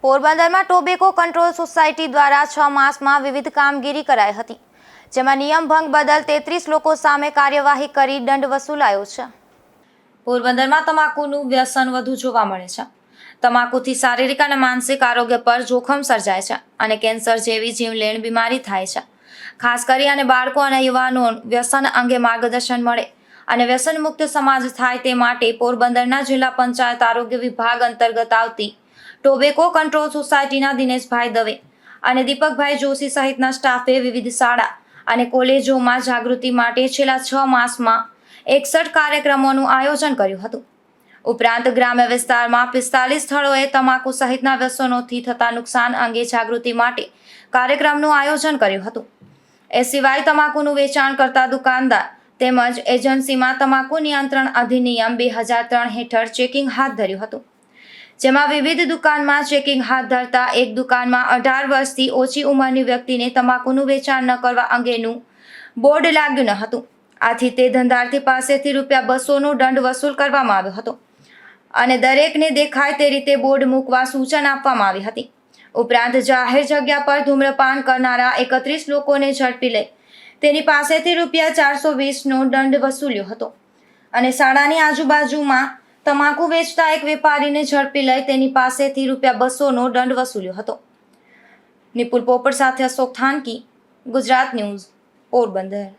પોરબંદરમાં tobacco control society દ્વારા 6 માસમાં વિવિધ કામગીરી કરાઈ હતી, જેમાં નિયમ ભંગ બદલ 33 લોકો સામે કાર્યવાહી કરી દંડ વસૂલાયો છે. પોરબંદરમાં તમાકુનું વ્યસન વધુ જોવા મળે છે. તમાકુથી શારીરિક અને માનસિક આરોગ્ય પર જોખમ સર્જાય છે અને કેન્સર જેવી જીવલેણ બીમારી થાય છે. ખાસ કરી અને બાળકો અને યુવાનો વ્યસન અંગે માર્ગદર્શન મળે અને વ્યસન મુક્ત સમાજ થાય તે માટે પોરબંદરના જિલ્લા પંચાયત આરોગ્ય વિભાગ અંતર્ગત આવતી ટોબેકો કંટ્રોલ સોસાયટીના દિનેશભાઈ દવે અને દીપકભાઈ જોશી સહિતના સ્ટાફે વિવિધ શાળા અને કોલેજોમાં જાગૃતિ માટે છેલ્લા 6 માસમાં 61 કાર્યક્રમોનું આયોજન કર્યું હતું. ઉપરાંત ગ્રામ્ય વિસ્તારમાં 45 સ્થળોએ તમાકુ સહિતના વ્યસનોથી થતા નુકસાન અંગે જાગૃતિ માટે કાર્યક્રમનું આયોજન કર્યું હતું. એ સિવાય તમાકુનું વેચાણ કરતા દુકાનદાર તેમજ એજન્સીમાં તમાકુ નિયંત્રણ અધિનિયમ 2003 હેઠળ ચેકિંગ હાથ ધર્યું હતું, જેમાં વિવિધ દુકાનમાં ચેકિંગ હાથ ધરતા એક દુકાનમાં 18 વર્ષથી ઓછી ઉંમરની વ્યક્તિને તમાકુનું વેચાણ ન કરવા અંગેનું બોર્ડ લાગ્યું ન હતું. આથી તે ધંધાર્થી પાસેથી ₹200નો દંડ વસૂલ કરવામાં આવ્યો હતો અને દરેકને દેખાય તે રીતે બોર્ડ મૂકવા સૂચના આપવામાં આવી હતી. ઉપરાંત જાહેર જગ્યા પર ધૂમ્રપાન કરનારા 31 લોકોને ઝડપી લઈ તેની પાસેથી ₹420નો દંડ વસૂલ્યો હતો અને શાળાની આજુબાજુમાં તમાકુ વેચતા એક વેપારીને ઝડપી લઈ તેની પાસેથી ₹200નો દંડ વસૂલ્યો હતો. નિપુલ પોપટ સાથે અશોક થાનકી, ગુજરાત ન્યૂઝ, પોરબંદર.